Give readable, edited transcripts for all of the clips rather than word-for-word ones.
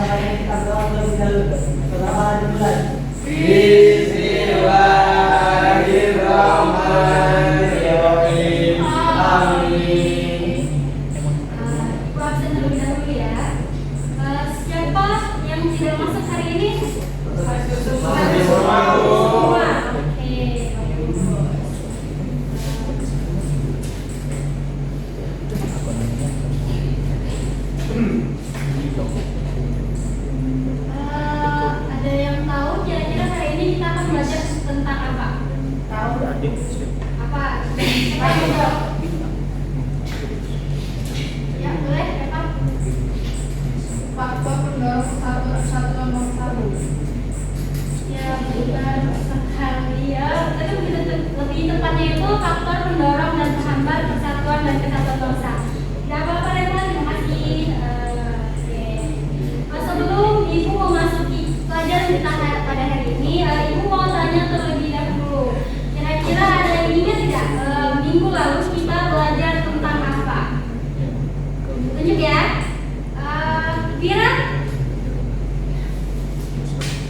makanya kita berdoa terlebih dahulu. Pertama dimulai. Bismillahirrahmanirrahim. Amin. Ibu absen terlebih dahulu ya. Siapa yang tidak masuk hari ini? Semua. Oke. Ada yang tahu kira-kira hari ini kita akan belajar tentang apa? Tahu? Apa? Ya, boleh, Eva. Faktor pendorong kesatuan bangsa. Ya, bukan sekali ya. Tapi lebih tepatnya itu faktor pendorong dan penghambat persatuan dan kesatuan bangsa. Tidak apa-apa, Eva. Terima kasih. Oke. Sebelum Ibu memasuki pelajaran kita pada hari ini, Ibu mau tanya terlebih dahulu. Kira-kira ada yang ingat tidak? Minggu lalu kita belajar tentang apa? Tunjuk ya. Vira?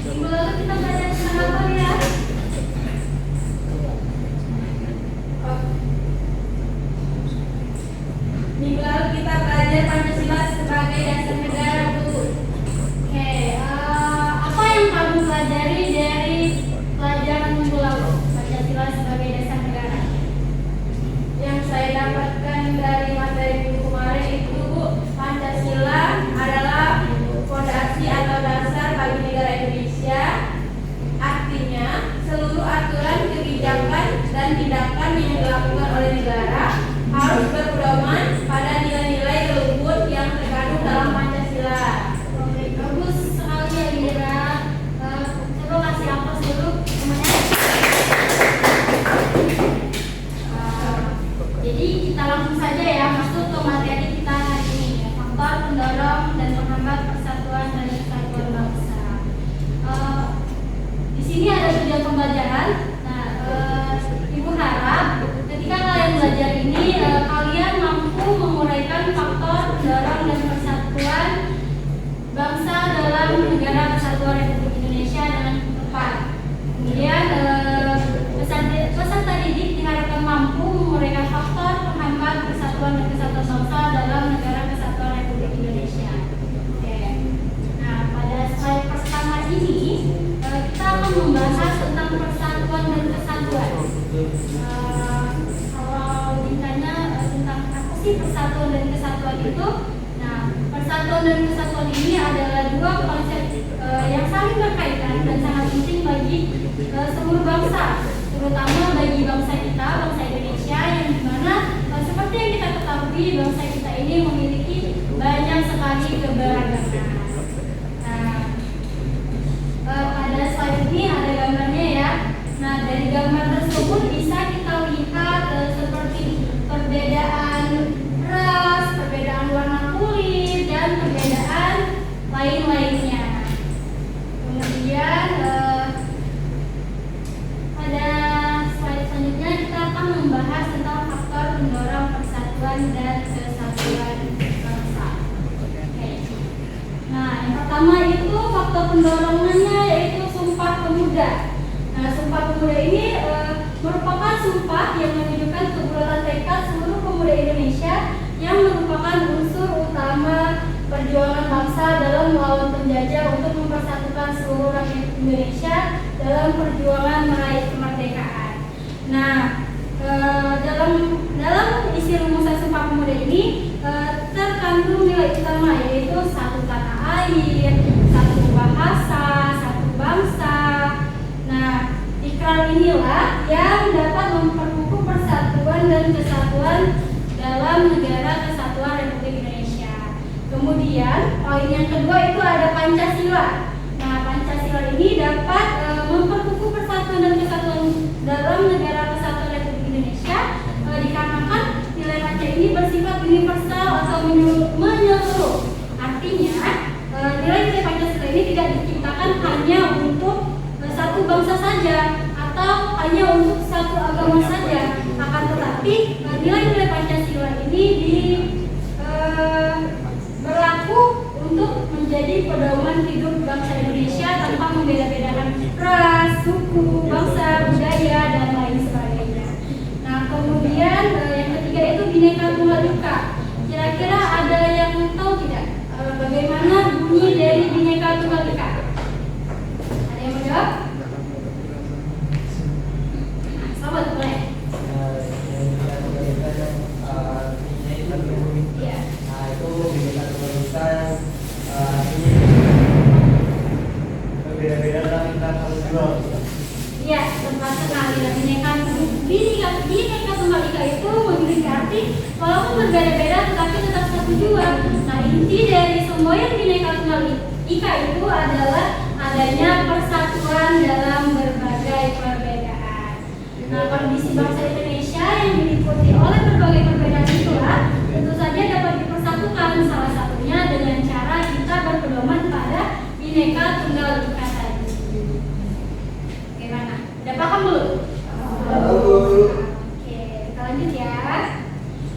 Minggu lalu kita belajar tentang apa, Vira? Minggu lalu kita belajar Pancasila sebagai dasar negara, Bu. Oke, apa yang kamu pelajari dari pelajaran minggu lalu Pancasila sebagai dasar negara? Yang saya dapatkan dari materi minggu kemarin itu, Bu, Pancasila adalah fondasi atau dasar bagi negara Indonesia. Artinya, seluruh aturan, kebijakan, dan tindakan yang dilakukan oleh negara harus berpedoman pada nilai-nilai luhur yang terkandung dalam Pancasila. Oke, bagus sekali ya, Vira. Coba kasih aplaus dulu semuanya. Jadi kita langsung saja ya masuk ke materi kita hari ini ya, faktor pendorong dan penghambat persatuan dan kesatuan bangsa. Di sini ada tujuan pembelajaran. Nah, Ibu harap ketika kalian belajar ini kalian mampu menguraikan faktor pendorong dan persatuan bangsa dalam negara kesatuan Republik Indonesia dengan tepat. Kemudian peserta didik diharapkan mampu menguraikan faktor penghambat persatuan dan kesatuan bangsa dalam negara kesatuan Republik Indonesia. Oke. Nah, pada slide pertama ini kita akan membahas tentang persatuan dan kesatuan. Kalau ditanya tentang apa sih persatuan dan kesatuan itu? Nah, persatuan dan kesatuan ini adalah dua konsep yang saling berkaitan dan sangat penting bagi seluruh bangsa, terutama bagi bangsa kita, bangsa Indonesia, yang dimana seperti yang kita ketahui bangsa kita ini memiliki banyak sekali keberagaman. Nah, pada slide ini ada gambarnya ya. Nah, dari gambar tersebut bisa kita lihat seperti perbedaan ras, perbedaan warna kulit, dan perbedaan lain-lainnya. Kemudian pada slide selanjutnya kita akan membahas tentang faktor pendorong persatuan dan kesatuan bangsa. Oke. Nah, yang pertama itu faktor pendorongnya yaitu Sumpah Pemuda. Nah, Sumpah Pemuda ini merupakan sumpah yang menunjukkan kebulatan tekad seluruh pemuda Indonesia yang merupakan unsur utama perjuangan bangsa dalam melawan penjajah untuk mempersatukan seluruh rakyat Indonesia dalam perjuangan meraih kemerdekaan. Nah, dalam isi rumusan Sumpah Pemuda ini terkandung nilai utama yaitu satu tanah air, satu bahasa, satu bangsa. Nah, ikrar inilah yang dapat memperkukuh persatuan dan kesatuan dalam negara kesatuan Republik Indonesia. Kemudian poin yang kedua itu ada Pancasila. Nah, Pancasila ini dapat memperkukuh persatuan dan kesatuan dalam negara kesatuan Republik Indonesia dikarenakan nilai Pancasila ini bersifat universal atau menyeluruh. Artinya nilai-nilai Pancasila ini tidak diciptakan hanya untuk satu bangsa saja atau hanya untuk satu agama saja, akan tetapi nilai-nilai Pancasila ini berlaku untuk menjadi pedoman hidup bangsa Indonesia tanpa membeda-bedakan ras, suku, bangsa, budaya, dan lain sebagainya. Nah, kemudian yang ketiga itu Bhinneka Tunggal Ika. Kira-kira ada yang tahu tidak bagaimana bunyi dari Bhinneka Tunggal Ika? Ada yang mau jawab? Nah, selamat boleh. Iya. Nah itu Bhinneka Tunggal Ika berbeda-beda dalam tingkat juga. Iya, tepat sekali. Dan Bhinneka Tunggal Ika itu memiliki arti walaupun berbeda-beda tetapi tetap satu jua. Nah, inti dari semboyan Bhinneka Tunggal Ika itu adalah adanya persatuan dalam berbagai perbedaan. Nah, kondisi bangsa Indonesia yang diliputi oleh berbagai perbedaan itulah tentu saja dapat dipersatukan, salah satunya dengan cara kita berpedoman pada Bhinneka Tunggal Ika tadi. Bagaimana? Udah paham belum? Oke, kita lanjut ya.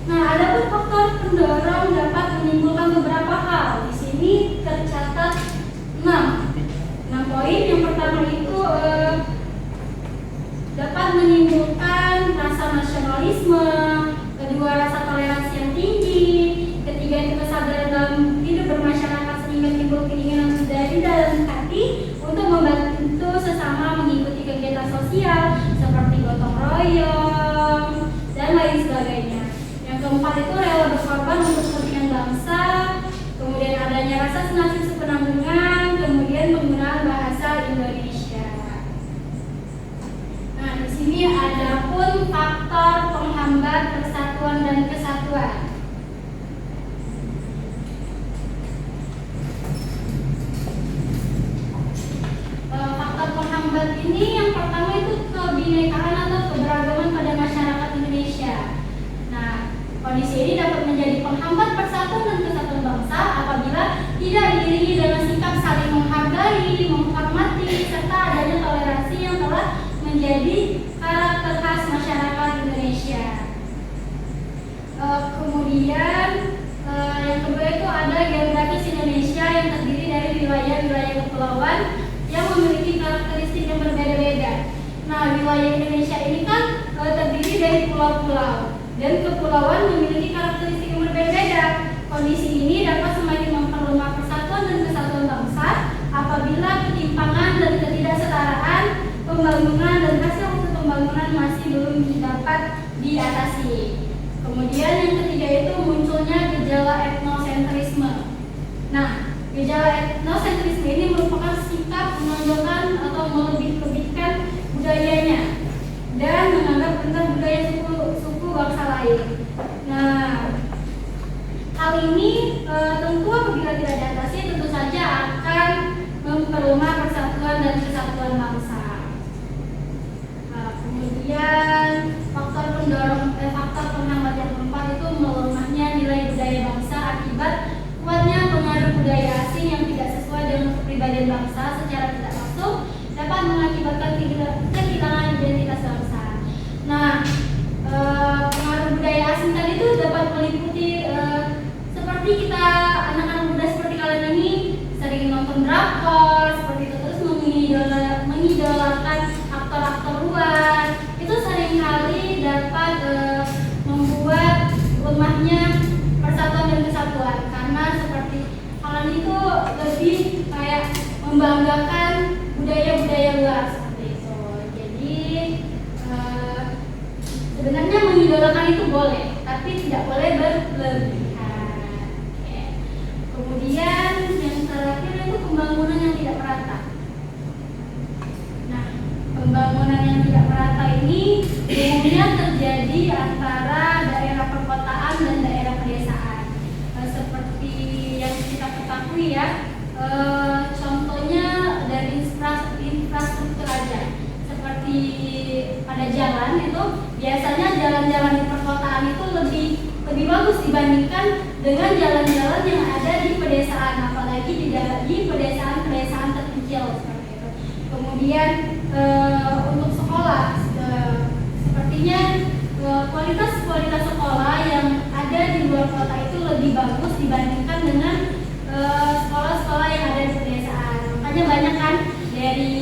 Nah, ada pun faktor pendorong dapat menimbulkan beberapa hal. Di sini tercatat 6 poin. Yang pertama itu dapat menimbulkan rasa nasionalisme, kedua rasa toleransi yang tinggi, ketiga itu kesadaran dalam hidup bermasyarakat sehingga timbul keinginan dari dalam hati untuk membantu sesama mengikuti kegiatan sosial seperti gotong royong dan lain sebagainya. Yang keempat itu rela berkorban untuk kepentingan bangsa, kemudian adanya rasa senasib sepenanggungan, kemudian penggunaan bahasa Indonesia. Nah, di sini ada pun faktor penghambat persatuan dan kesatuan. Faktor penghambat ini yang pertama itu kebinekaan atau keberagaman pada masyarakat Indonesia. Nah, kondisi ini dapat menjadi penghambat persatuan dan kesatuan bangsa apabila tidak diiringi dengan sikap saling menghargai, menghormati, serta adanya toleransi yang telah menjadi karakter khas masyarakat Indonesia. Kemudian yang kedua itu ada geografis Indonesia yang terdiri dari wilayah-wilayah kepulauan yang memiliki karakteristik yang berbeda-beda. Nah, wilayah Indonesia ini kan terdiri dari pulau-pulau dan kepulauan memiliki karakteristik yang berbeda-beda. Kondisi ini dapat semakin memperlemah persatuan dan kesatuan bangsa apabila ketimpangan dan ketidaksetaraan pembangunan dan hasil pembangunan masih belum dapat diatasi. Kemudian yang ketiga itu munculnya gejala etnosentrisme. Nah, gejala etnosentrisme ini merupakan sikap menonjolkan atau melebih-lebihkan budayanya dan menganggap tentang budaya suku bangsa lain. Nah, hal ini tentu apabila tidak diatasi tentu saja akan memperlemah persatuan dan kesatuan bangsa. Kemudian faktor penghambat yang keempat itu melemahnya nilai budaya bangsa akibat kuatnya pengaruh budaya asing yang tidak sesuai dengan kepribadian bangsa secara tidak langsung dapat mengakibatkan kehilangan identitas bangsa. Nah, pengaruh budaya asing tadi itu dapat meliputi seperti kita anak-anak muda seperti kalian ini sering nonton drakor seperti itu, terus mengidolakan aktor-aktor luar. Itu seringkali dapat membuat lemahnya persatuan dan kesatuan karena seperti hal itu lebih kayak membanggakan budaya-budaya luar seperti itu. Jadi sebenarnya mengidolakan itu boleh, tapi tidak boleh berlebihan. Oke. Kemudian yang terakhir itu pembangunan yang tidak merata. Nah, pembangunan yang tidak merata ini umumnya terjadi antara daerah perkotaan dan daerah pedesaan. Seperti yang kita ketahui ya, contohnya dari infrastruktur aja. Seperti pada jalan itu biasanya jalan-jalan di perkotaan itu lebih bagus dibandingkan dengan jalan-jalan yang ada di pedesaan, apalagi di pedesaan terpencil seperti itu. Kemudian untuk sekolah sepertinya kualitas sekolah yang ada di luar kota itu lebih bagus dibandingkan dengan sekolah yang ada di pedesaan. Makanya banyak kan dari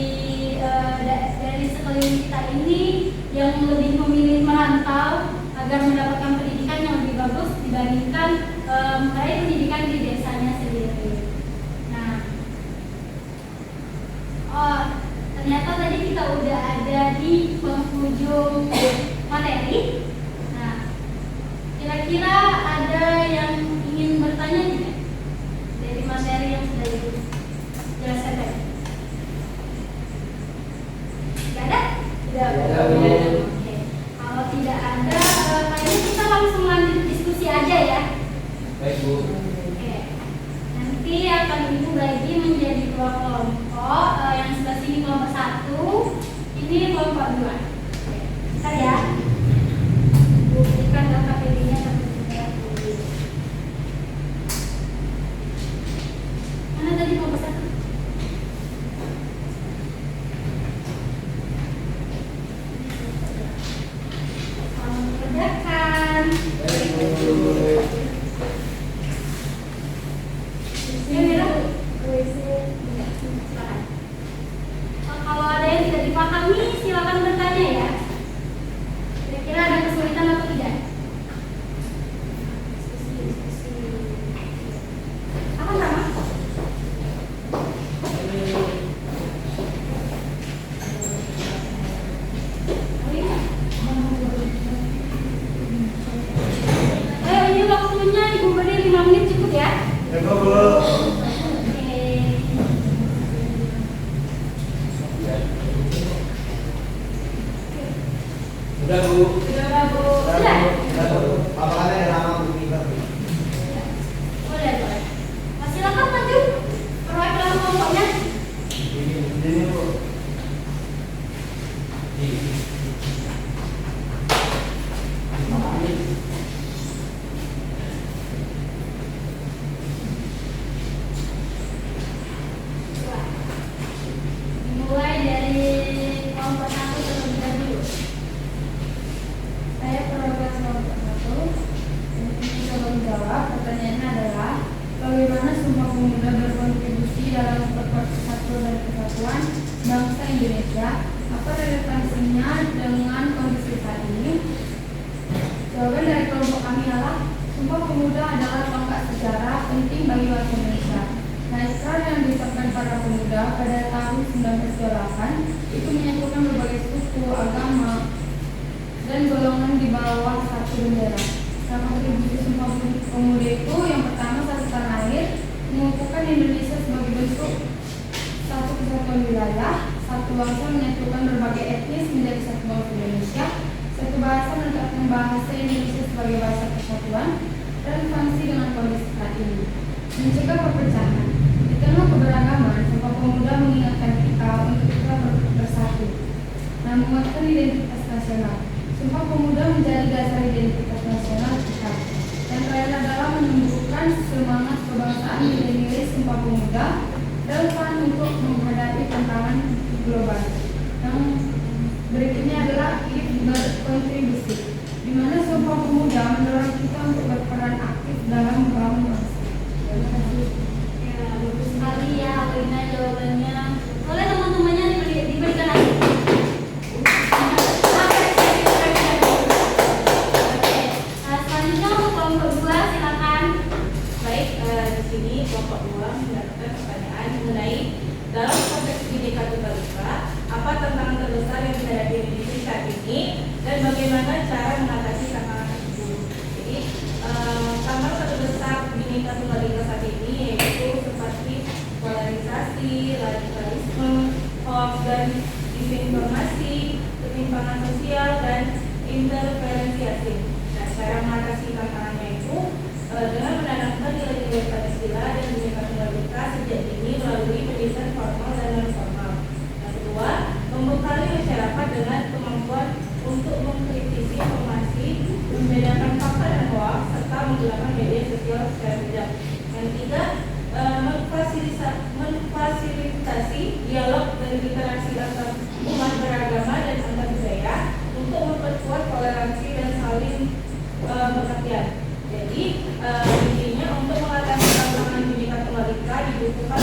sekeliling kita ini yang lebih memilih merantau agar mendapatkan pendidikan yang lebih bagus dibandingkan meraih pendidikan di desanya sendiri. Nah, ternyata tadi kita udah ada di penghujung materi. Nah, kira-kira ada yang ingin bertanya tidak dari materi yang sudah dijelaskan tadi? Tidak ada? Tidak ada. Oke. Kalau tidak ada, kayaknya kita langsung lanjut diskusi aja ya. Baik Bu. Oke. Nanti akan Ibu bagi menjadi dua kelompok. Yang sebelah sini kelompok 1, ini kelompok 2. Oke. Bentar ya. Bu berikan KPD-nya sampai sebelah dulu. Mana tadi kelompok 1? Selamat mengerjakan. Baik Bu. Ya, Mira. Silakan. Kalau ada yang tidak dipahami, silakan bertanya ya. Kira-kira ada kesulitan atau tidak? Apa nama? Ayo, ini waktunya Ibu beri 5 menit cukup ya. Baik Bu. Sudah Bu. Sudah, Bu. Sudah Sudah. Bu. Sudah Bu. Paparannya ada nama Bu kita. Boleh, boleh. Silakan maju. Perwakilan kelompoknya. Ini Bu. Dimulai dari kelompok 1 terlebih dahulu. Saya perwakilan kelompok 1. Untuk coba menjawab, pertanyaannya adalah bagaimana Sumpah Pemuda berkontribusi dalam memperkuat persatuan dan kesatuan bangsa Indonesia? Apa relevansinya dengan kondisi saat ini? Jawaban dari kelompok kami adalah Sumpah Pemuda adalah tonggak sejarah penting bagi bangsa Indonesia. Naskah yang ditetapkan para pemuda pada tahun 1928 itu menyatukan berbagai suku, agama, dan golongan di bawah satu bendera. Sama kontribusi Sumpah Pemuda itu yang pertama, satu tanah air, mengukuhkan Indonesia sebagai bentuk satu kesatuan wilayah, satu bangsa menyatukan berbagai etnis menjadi satu bangsa Indonesia, satu bahasa menetapkan bahasa Indonesia sebagai bahasa persatuan, relevansi dengan kondisi saat ini, mencegah perpecahan. Di tengah keberagaman, Sumpah Pemuda mengingatkan kita untuk kita bersatu dan menguatkan identitas nasional. Sumpah Pemuda menjadi dasar identitas nasional kita dan rela dalam menumbuhkan semangat kebangsaan nilai-nilai Sumpah Pemuda relevan untuk menghadapi tantangan global. Yang berikutnya adalah ikut berkontribusi, di mana Sumpah Pemuda mendorong kita untuk berperan aktif dalam membangun bangsa. Terima kasih. Ya, bagus sekali ya Alina jawabannya. Boleh teman-temannya diberikan lagi. Selanjutnya untuk kelompok 2 silakan. Baik, di sini kelompok 2 mendapatkan pertanyaan mengenai dalam konteks Bhinneka Tunggal Ika, apa tantangan terbesar yang dihadapi Indonesia saat ini dan bagaimana cara mengatasi tantangan tersebut. Jadi, tantangan terbesar Bhinneka Tunggal Ika saat ini yaitu seperti polarisasi, radikalisme, hoax dan disinformasi, ketimpangan sosial dan interferensi asing. Nah, cara mengatasi tantangannya itu dengan menanamkan nilai-nilai Pancasila dan Bhinneka Tunggal Ika sejak dini melalui pendidikan formal dan non formal. Yang kedua, membekali masyarakat dengan kemampuan untuk mengkritisi informasi, membedakan fakta dan hoax, serta menggunakan media sosial secara bijak. Yang ketiga, memfasilitasi dialog dan interaksi antar umat beragama dan antar budaya untuk memperkuat toleransi dan saling pengertian. Jadi intinya untuk mengatasi tantangan Bhinneka Tunggal Ika dibutuhkan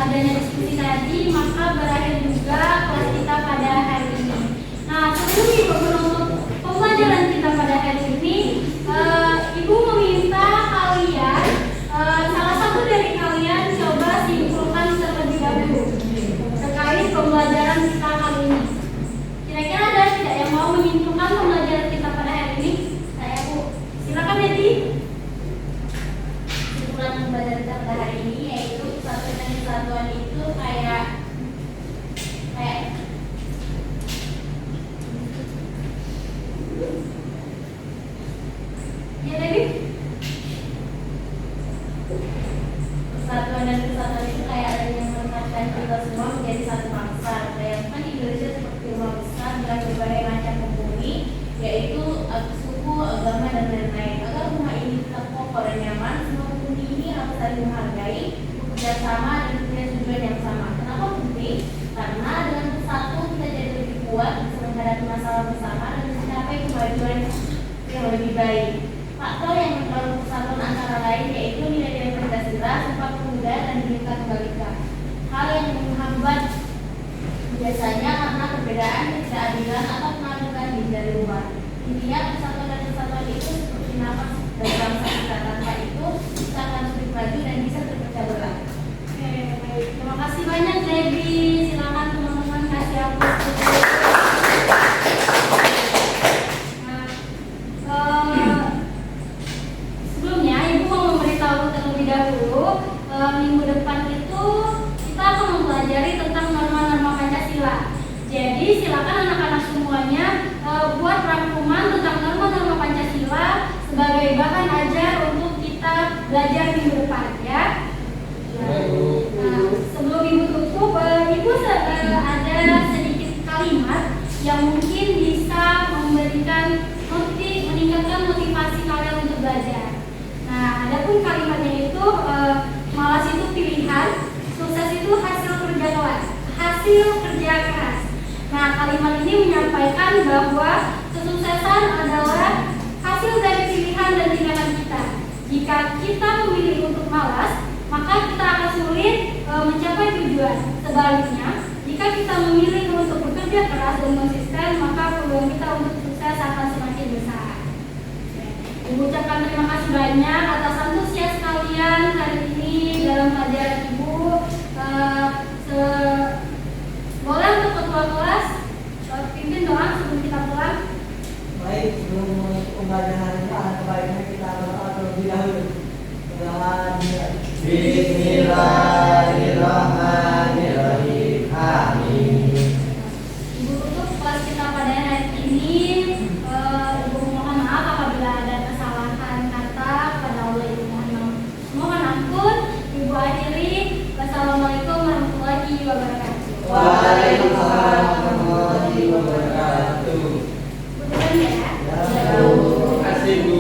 adanya diskusi tadi, maka berakhir juga kelas kita pada hari ini. Nah, sebelum Ibu menutup pembelajaran kita pada hari ini, Ibu meminta kalian, salah satu dari kalian coba simpulkan terlebih dahulu terkait pembelajaran kita kali ini. Kira-kira ada tidak yang mau menyimpulkan pembelajaran kita pada hari ini? Saya, Bu. Silakan, Dedi. Kesimpulan pembelajaran kita pada hari ini yaitu persatuan dan kesatuan itu kayak Ya, Dedi. persatuan dan kesatuan itu kayak adanya yang menempatkan kita semua menjadi satu bangsa. Bayangkan Indonesia seperti rumah besar dengan berbagai macam penghuni, yaitu suku, agama, dan lain-lain. Agar rumah ini tetap kokoh dan nyaman, semua penghuni ini harus saling menghargai, bekerja sama, dan punya tujuan yang sama. Kenapa penting? Karena dengan bersatu kita jadi lebih kuat, bisa menghadapi masalah bersama, dan mencapai kemajuan yang lebih baik. Faktor yang mempengaruhi persatuan antara lain yaitu nilai-nilai Pancasila, Sumpah Pemuda, dan Bhinneka Tunggal Ika. Hal yang menghambat biasanya karena perbedaan, ketidakadilan, atau pengaruhan dari luar. Intinya persatuan dan kesatuan itu seperti nafas dari bangsa kita. Tanpa itu kita akan sulit maju dan bisa terpecah belah. Oke, baik. Terima kasih banyak, Debbie. Silakan teman-teman kasih aplaus dulu. Nah, sebelumnya Ibu mau memberitahu terlebih dahulu, minggu depan itu kita akan mempelajari tentang norma-norma Pancasila. Jadi silakan anak-anak semuanya buat rangkuman tentang norma-norma Pancasila sebagai bahan ajar untuk kita belajar minggu depan, ya. Nah, sebelum Ibu tutup, Ibu ada sedikit kalimat yang mungkin bisa meningkatkan motivasi kalian untuk belajar. Nah, adapun kalimatnya itu malas itu pilihan, sukses itu hasil kerja keras. Nah, kalimat ini menyampaikan bahwa kesuksesan adalah hasil dari pilihan dan tindakan kita. Jika kita memilih untuk malas, maka kita akan sulit mencapai tujuan. Sebaliknya, jika kita memilih untuk bekerja keras dan konsisten, maka peluang kita untuk sukses akan semakin besar. Ibu ucapkan terima kasih banyak atas antusias kalian hari ini dalam pelajaran Ibu. Boleh untuk ketua kelas pimpin doa sebelum kita pulang. Baik, sebelum pembelajaran ini ada baiknya kita berdoa terlebih dahulu. Bismillahirrahmanirrahim. Amin. Ibu tutup kelas kita pada hari ini. Ibu mohon maaf apabila ada kesalahan kata pada Allah. Ibu mohon ampun. Ibu akhiri. Wassalamualaikum warahmatullahi wabarakatuh. Waalaikumsalam warahmatullahi wabarakatuh. Betul ya? Terima kasih, Bu.